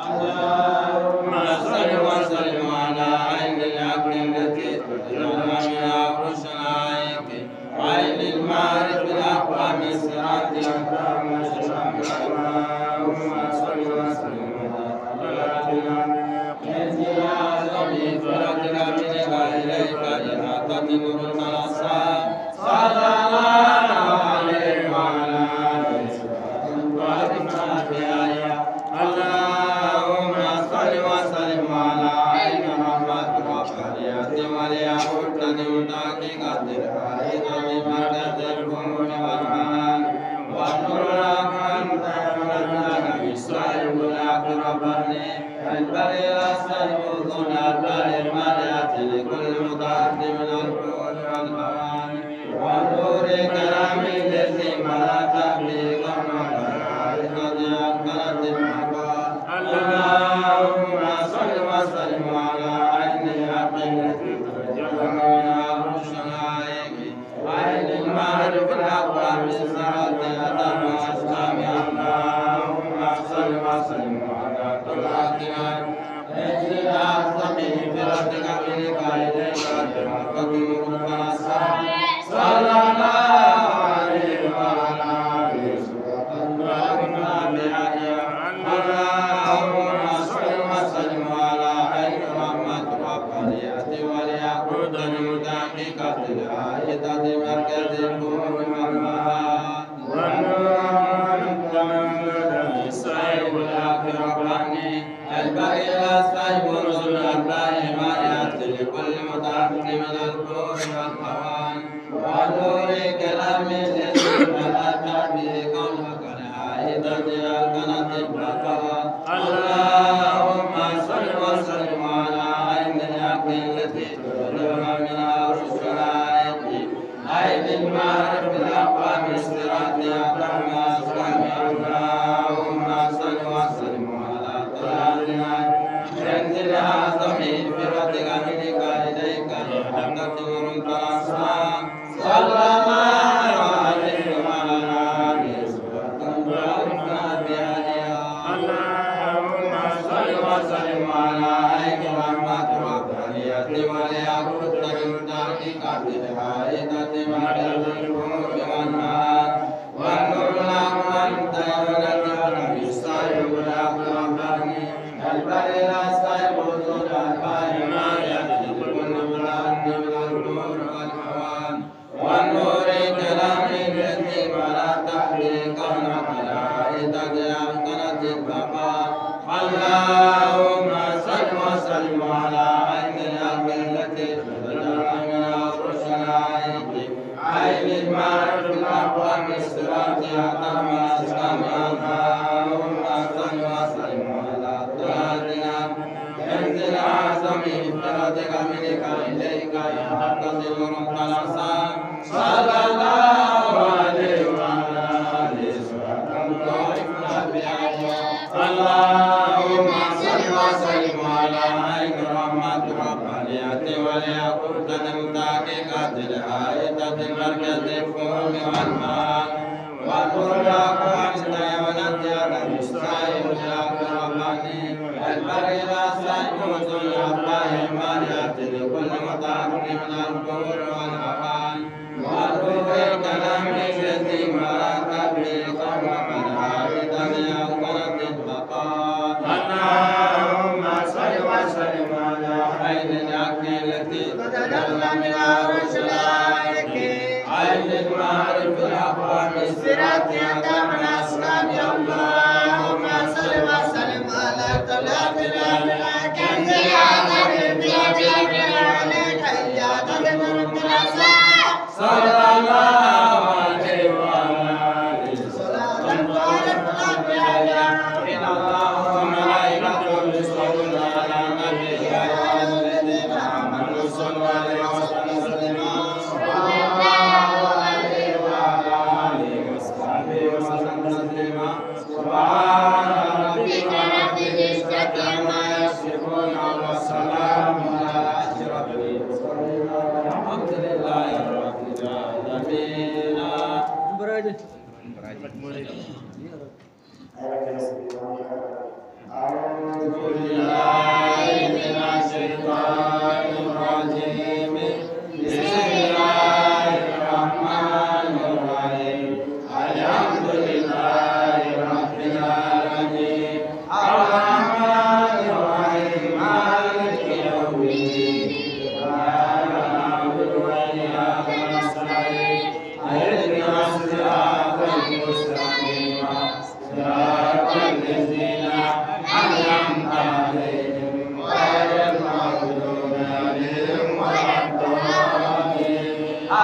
اللهم صل وسلم على عين العقل التي تدل من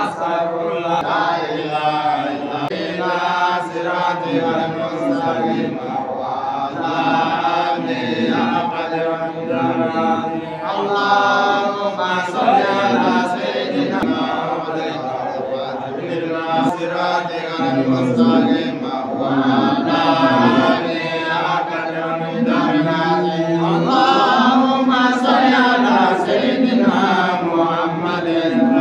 astaghfirullah la ilaha illa siratal mustaqim wa ala alihi qadra Allahumma shalli ala sayyidina Muhammadin siratal mustaqim wa ala alihi qadra Allahumma shalli ala sayyidina Muhammadin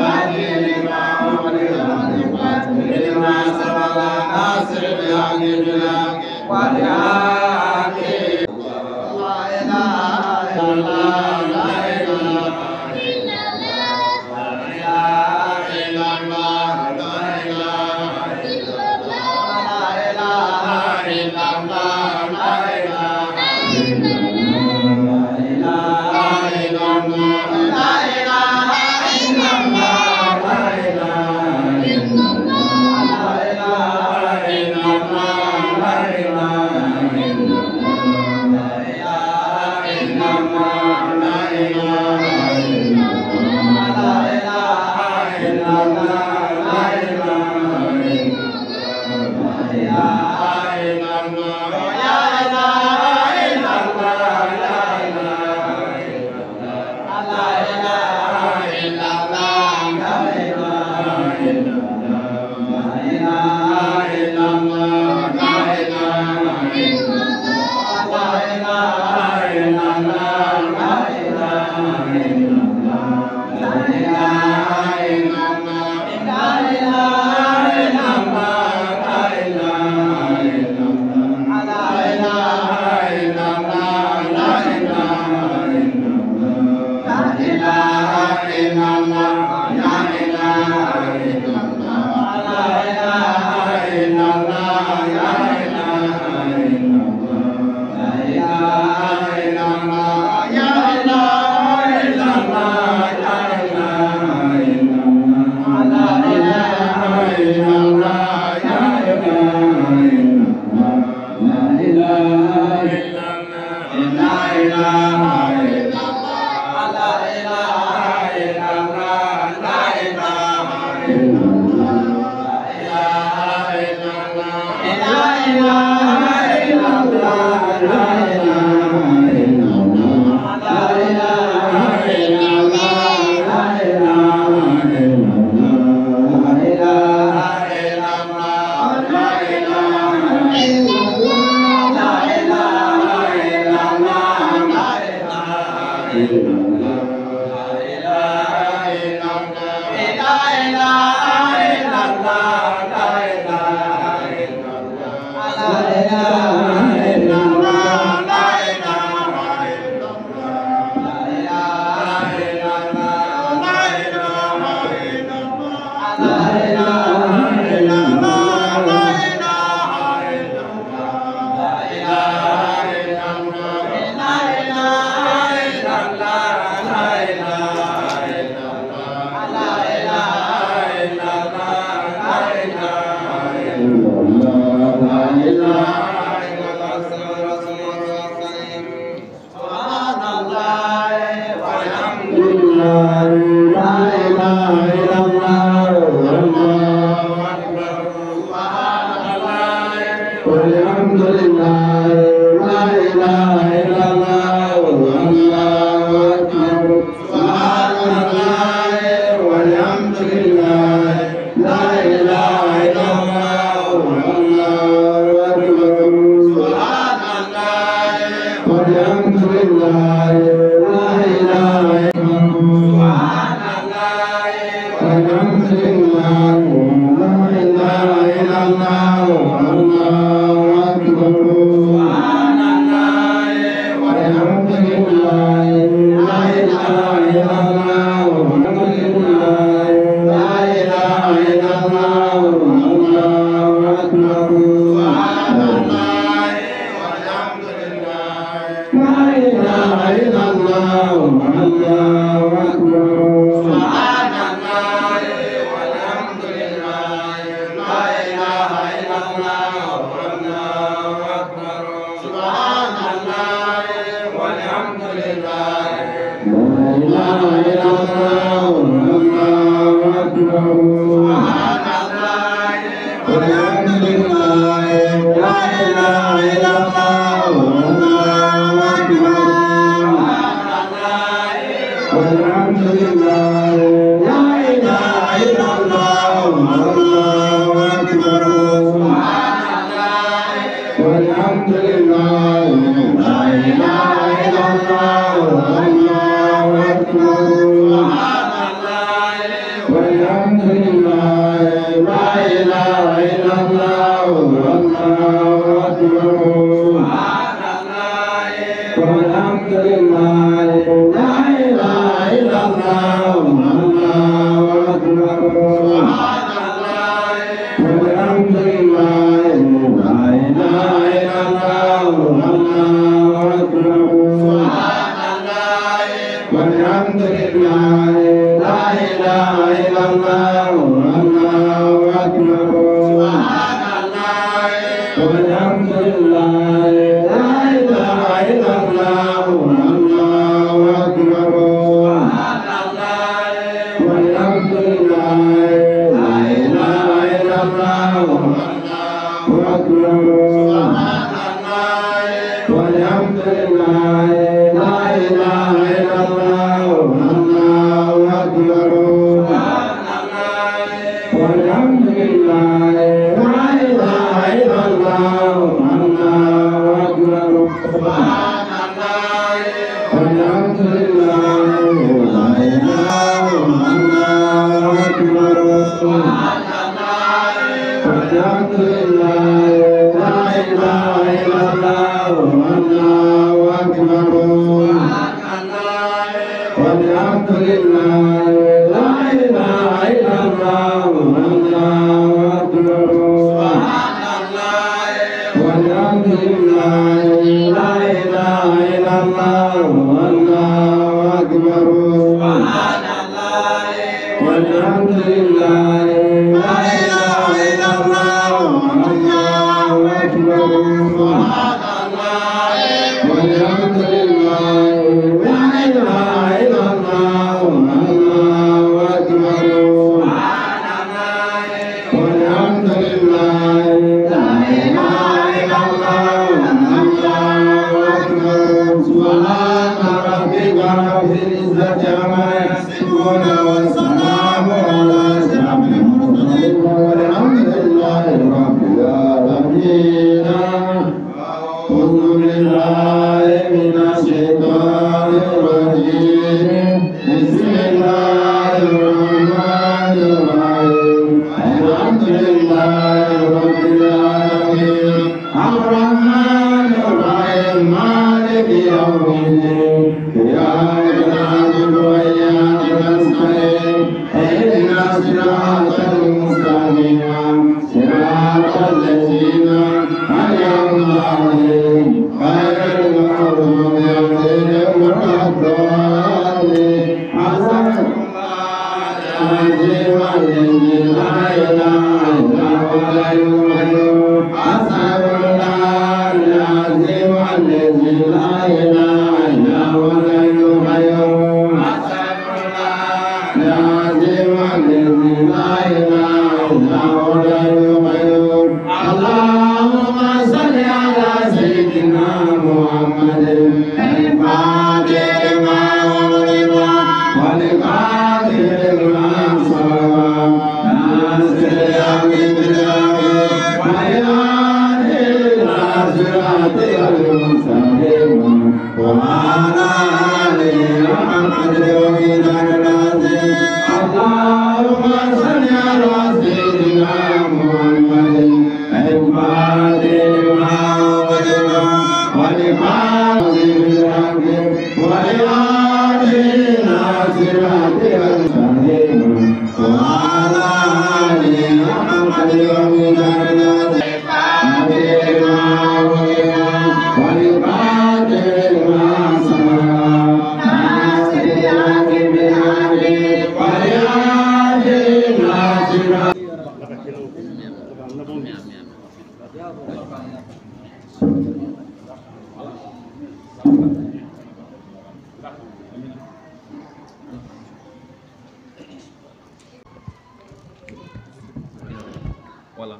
voilà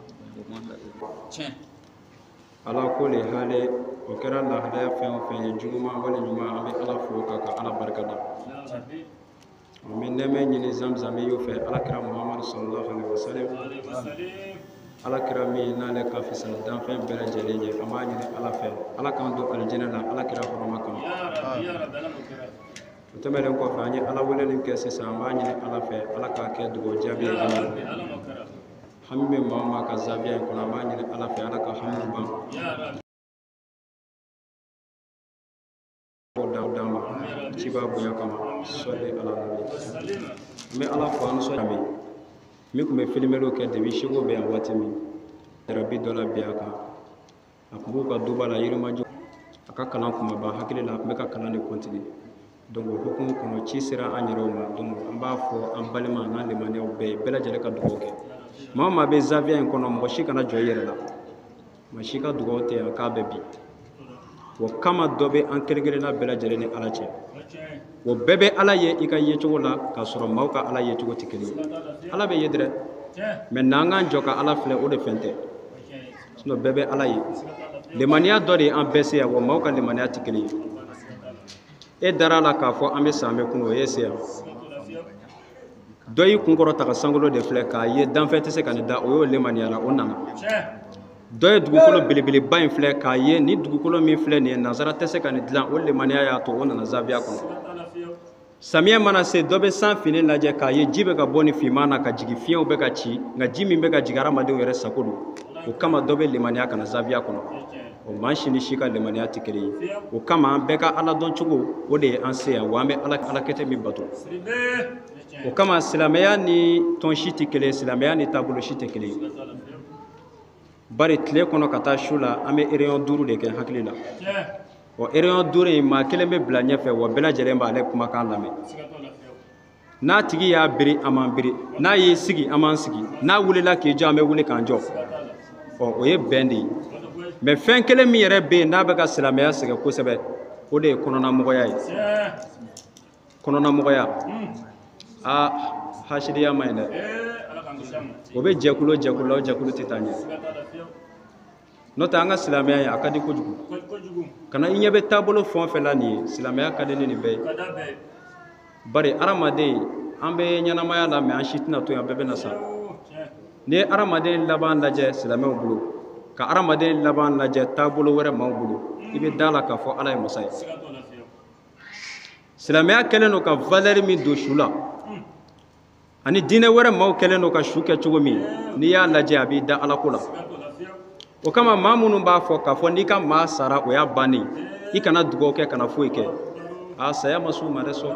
tiens ala ko le hale o kɛra lahalaya fɛn o fɛn ye juguman wali ɲuman an bɛ ala fo ka ala barika da an bɛ nɛmɛ ɲini zamzami y'o fɛ ala kira muhamadu sallallahu alaihi wasallam ala kira min n'ale ka fisa danfɛn bɛɛ lajɛlen ye an b'a ɲini ala fɛ ala k'an don alijinɛ la ala kira hɔrɔma kama o tɛmɛnen kɔfɛ an ye ala weleli kɛ sisan an b'a ɲini ala fɛ ala k'a kɛ dugawu jaabi ye hami bɛ maa o maa ka zaabiya in kɔnɔ an b'a ɲini ala fɛ ala ka hami ban d'an ma ci b'a bonya kama sɔli ala nabi n bɛ ala fo an sɔn min tun bɛ filimɛliw kɛ depuis seko bɛ yan waati min rabi dɔ la bi a kan a tun b'u ka duba la yirimajɔ a ka kalan kun ma ban hakili la a tun bɛ ka kalan de continue donc o hukumu kɔnɔ ci sera an yɛrɛw ma donc an b'a fɔ an balima n'an limaniyaw bɛɛ ye bɛɛ lajɛlen ka dugawu kɛ maa o maa bɛ zaviya in kɔnɔ mɔgɔ si kana jɔ i yɛrɛ la maa si ka dugawu tɛ yan k'a bɛ bi o kama dɔ bɛ an kelen-kelenna bɛɛ lajɛlen ni ala cɛ o bɛɛ bɛ ala ye i ka yecogo la k'a sɔrɔ maaw ka ala yecogo tɛ kelen ye ala bɛ ye dɛrɛ mɛ n'an k'an jɔ ka ala filɛ o de fɛn tɛ sinon bɛɛ bɛ ala ye limaniya dɔ de ye an bɛɛ se yan wa maaw ka limaniya tɛ kelen ye e dara a la k'a fɔ an bɛ san bɛ kun o ye se yan dɔ y'i kunkɔrɔ ta ka sankolo de filɛ k'a ye danfɛn tɛ se ka nin da o y'o limaniya la o nana dɔ ye dugukolo belebeleba in filɛ k'a ye ni dugukolo min filɛ nin ye nansara tɛ se ka nin dilan o limaniya y'a to o nana zaviya kɔnɔ samiyɛ mana se dɔ bɛ san fini lajɛ k'a ye ji bɛ ka bɔ ni finman na ka jigin fiɲɛw bɛ ka ci nka ji min bɛ ka jigin hadamadenw yɛrɛ sago don o kama dɔ bɛ limaniya ka na zaviya kɔnɔ o maa si ni si ka limaniya tɛ kelen ye o kama an bɛɛ ka ala dɔn cogo o de ye an se yan wa an bɛ ala kɛtɛ min bato o kama silamɛya ni tɔn si tɛ kelen ye silamɛya ni taabolo si tɛ kelen ye bari tile kɔnɔ ka taa su la an bɛ réunion 5 de kɛ hakili la o réunion 5 in maa kelen bɛ bila ɲɛfɛ wa bɛɛ lajɛlen b'ale kumakan lamɛn n'a tigi y'a biri an b'an biri n'a y'i sigi an b'an sigi n'a wulila k'i jɔ an bɛ wuli k'an jɔ o ye bɛn de ye mɛ fɛn kelen min yɛrɛ bɛ yen n'a bɛ ka silamɛya sɛgɛn kosɛbɛ o de ye kɔnɔnamɔgɔya ye kɔnɔnamɔgɔya hasidiya ma ɲi dɛ o bɛ jɛkulu la o jɛkulu tɛ taa ɲɛ n'o tɛ an ka silamɛya ye a ka di kojugu kana i ɲɛ bɛ taabolo fɛn o fɛn la nin ye silamɛya ka di ni nin bɛɛ ye bari hadamaden an bɛ ɲɛnamaya la mɛ an si tɛna to yen an bɛɛ bɛ na sa n'i ye hadamaden laban lajɛ silamɛw bolo ka hadamaden laban lajɛ taabolo wɛrɛ maaw bolo i bɛ da la k'a fɔ ala ye masa ye silamɛya kɛlen don ka valeur min don su la ani diinɛ wɛrɛ maaw kɛlen don ka su kɛ cogo min n'i y'a lajɛ a b'i da ala ko la o kama maa minnu b'a fɔ k'a fɔ n'i ka maa sara o y'a bannen i kana dugawu kɛ kana foyi kɛ saya ma s'u ma dɛ sɔ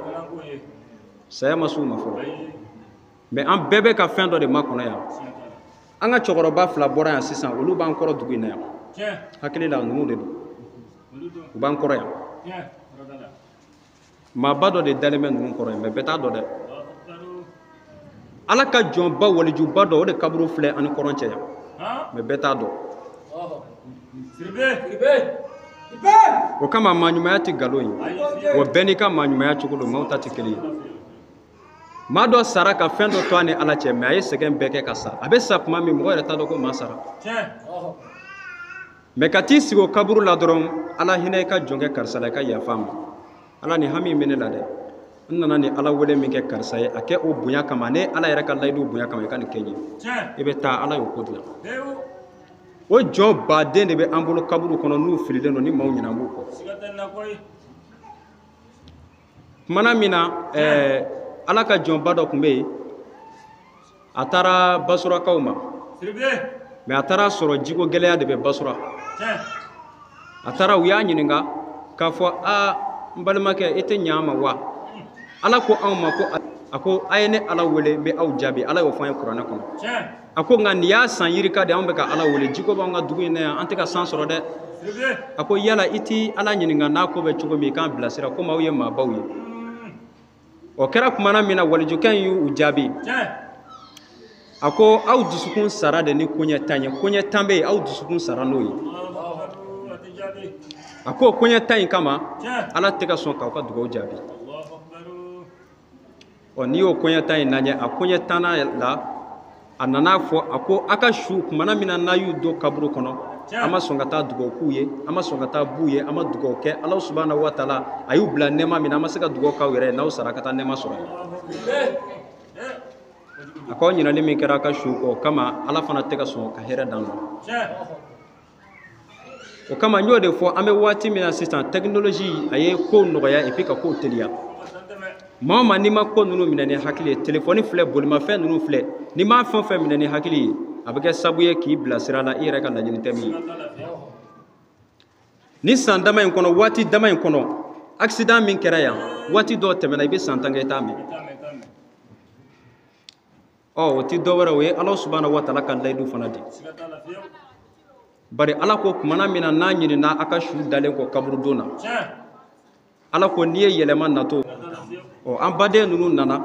saya ma s'u ma fɔlɔ mɛ an bɛɛ bɛ ka fɛn dɔ de makɔnɔ yan an ka cɛkɔrɔba 2 bɔra yan sisan olu b'an kɔrɔ dugu in na yan hakili la ninnu de don u b'an kɔrɔ yan maaba dɔ de dalen bɛ ninnu kɔrɔ yan mɛ bɛɛ t'a dɔn dɛ ala ka jɔnba walijuba dɔ o de kaburu filɛ ani kɔrɔn cɛ yan mɛ bɛɛ t'a dɔn o kama maaɲumanya tɛ nkalon ye wa bɛɛ n'i ka maaɲumanya cogo don maaw ta tɛ kelen ye maa dɔ sara ka fɛn dɔ to a ni ala cɛ mɛ a ye sɛgɛn bɛɛ kɛ ka sa a bɛ sa tuma min mɔgɔ yɛrɛ t'a dɔn ko maa sara mɛ ka t'i sigi o kaburu la dɔrɔn ala hinɛ i ka jɔn kɛ karisa la i ka yafa ma ala ni hami bɛ ne la dɛ n nana ni ala wele min kɛ karisa ye a kɛ o bonya kama ne ala yɛrɛ ka layidu bonya kama i ka nin kɛ n ye i bɛ taa ala y'o ko dilan o jɔn baden de bɛ an bolo kaburu kɔnɔ n'u fililen don ni maaw ɲinɛ b'u kɔ tumana min na ala ka jɔnba dɔ tun bɛ yen a taara basurakaw ma mɛ a taara sɔrɔ jiko gɛlɛya de bɛ basura a taara u y'a ɲininka k'a fɔ n balimakɛ i tɛ ɲɛ an ma wa ala ko anw ma ko a ko a ye ne ala wele n bɛ aw jaabi ala y'o fɔ an ye kuranɛ kɔnɔ a ko nka nin y'a san yirika de anw bɛ ka ala wele jiko b'anw ka dugu in na yan an tɛ ka san sɔrɔ dɛ a ko yala i tɛ ala ɲininka n'a ko bɛ cogo min i k'an bilasira komi aw ye maabaw ye o kɛra tumana min na walijukɛ in y'u jaabi a ko aw dusukun sara de ni koɲɛ tan ye koɲɛ tan bɛ yen aw dusukun sara n'o ye a ko koɲɛ tan in kama ala tɛ ka sɔn k'aw ka dugawu jaabi n'i y'o koɲɛ tan in lajɛ a koɲɛ tanna la a nana fɔ a ko a ka su kumana min na n'a y'u don kaburu kɔnɔ an ma sɔn ka taa dugawu k'u ye an ma sɔn ka taa b'u ye an ma dugawu kɛ Ala subhanahu wa taala a y'u bila nɛɛma min na an ma se ka dugawu k'aw yɛrɛ ye n'aw sara ka taa nɛɛma sɔrɔ yen a k'aw ɲinali min kɛra a ka su o kama Ala fana tɛ ka sɔn ka hɛrɛ d'an ma o kama n y'o de fɔ an bɛ waati min na sisan technologie a ye kow nɔgɔya et puis ka kow teliya maa o maa n'i ma ko ninnu minɛ ni hakili ye telefɔni filɛ bolimafɛn ninnu filɛ n'i m'a fɛn o fɛn minɛ ni hakili ye a bɛ kɛ sababu ye k'i bila sira la i yɛrɛ ka laɲini tɛ min ye ni san dama in kɔnɔ waati dama in kɔnɔ accident min kɛra yan waati dɔw tɛmɛna i bɛ san 10 kɛ i t'a mɛn o ti dɔ wɛrɛ o ye Ala subhanahu wa taala ka layidu fana di bari Ala ko kumana min na n'a ɲinina a ka su dalen kɔ kaburu don na Ala ko n'i ye yɛlɛma nato an baden ninnu nana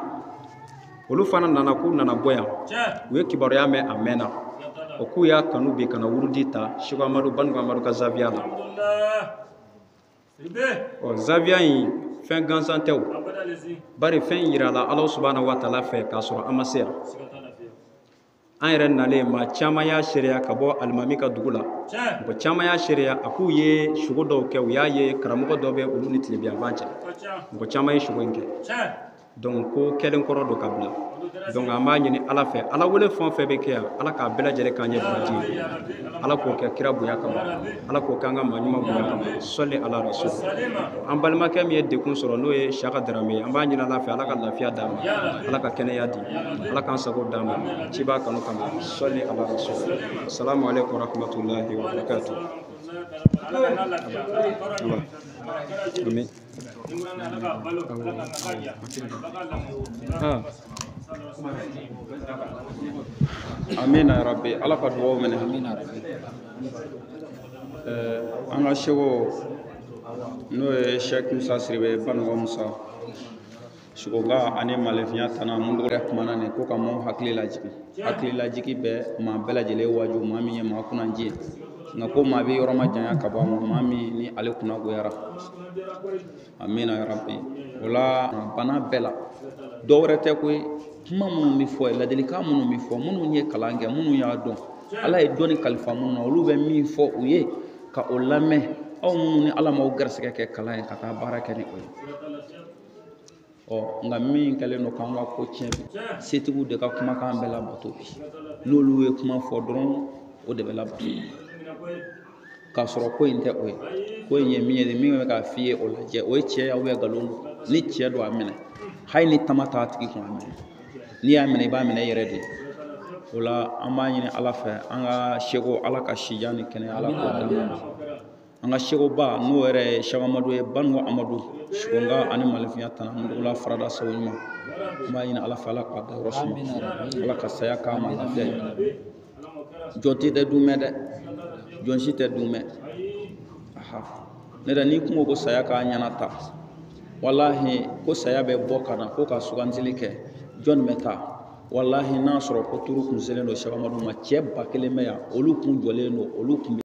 olu fana nana k'u nana bɔ yan u ye kibaruya mɛn a mɛnna o k'u y'a kanu bi kana wurudi ta Sheikh Amadu Banigo Amadu ka zawiya la zawiya in fɛn gansan tɛ o bari fɛn yirala Ala subhanahu wa taala fɛ k'a sɔrɔ an ma se yan an yɛrɛ nalen maa caman y'a seereya ka bɔ alimami ka dugu la mɔgɔ caman y'a seereya a k'u ye sugo dɔw kɛ u y'a ye karamɔgɔ dɔw bɛ olu ni tilebiyanfan cɛ mɔgɔ caman ye sugo in kɛ donc ko kɛlen kɔrɔ don ka bila donc an b'a ɲini Ala fɛ Ala wele fɛn o fɛn bɛ kɛ yan Ala k'a bɛɛ lajɛlen k'an ɲɛ baraji ye Ala k'o kɛ kira bonya kama Ala k'o k'an ka maa ɲuman bonya kama sɔli ala rasul an balimakɛ min ye dekun sɔrɔ n'o ye Siyaka Darame ye an b'a ɲini Ala fɛ Ala ka lafiya d'a ma Ala ka kɛnɛya di Ala k'an sago d'a ma ci b'a kanu kama sɔli ala rasul assalamu alaikum warahmatullahi wabarakatuh amin amina ya rabbi Ala ka dugawu minɛ amina rabbi an ka seko n'o ye Sheikh Musa Siribe Banigo Musa Sukoga ani Malefiya Tana mun dɔgɔya kumana nin ko ka maaw hakili lajigi bɛ maa bɛɛ lajɛlen waju maa min ye maa kunnanji ye nka ko maa bɛ yɔrɔ ma janya ka bɔ a ma maa min ni ale kunnagoyara amina ya rabbi o la bana bɛɛ la dɔ wɛrɛ tɛ koyi kuma minnu bɛ fɔ ladilikan minnu bɛ fɔ minnu ye kalan kɛ minnu y'a dɔn Ala ye dɔnni kalifa minnu na olu bɛ min fɔ u ye ka o lamɛn aw minnu ni Ala m'aw garisɛgɛ kɛ kalan ye ka taa baara kɛ ni o ye nka min kɛlen don k'an ka ko tiɲɛ bi setigiw de ka kumakan bɛɛ labato bi n'olu ye kuma fɔ dɔrɔn o de bɛ labato k'a sɔrɔ ko in tɛ o ye ko in ye min ye min bɛ k'a f'i ye o lajɛ o ye tiɲɛ ye ou bien nkalon don ni tiɲɛ don a minɛ hali ni tama t'a tigi kun a minɛ n'i y'a minɛ i b'a minɛ i yɛrɛ de o la an b'a ɲini Ala fɛ an ka seko Ala ka sijan ni kɛnɛya Ala k'o d'an ma an ka sekoba n'o yɛrɛ ye Sheikh Amadu ye Banigo Amadu Sukoga ani Malefiya Tana mun dɔgɔla farada sabu ɲuman an b'a ɲini Ala fɛ Ala k'a dayɔrɔ suma Ala ka saya k'a ma lafiya ye jɔn tɛ dun mɛn dɛ jɔn si tɛ dun mɛn ne da n'i kungo ko saya k'a ɲɛna ta wallahi ko saya bɛ bɔ ka na ko ka sugantili kɛ jɔn bɛ taa wallahi n'a sɔrɔ ko turu kun selen don Sheikh Amadu ma cɛ 1000 bɛ yan olu kun jɔlen don olu kun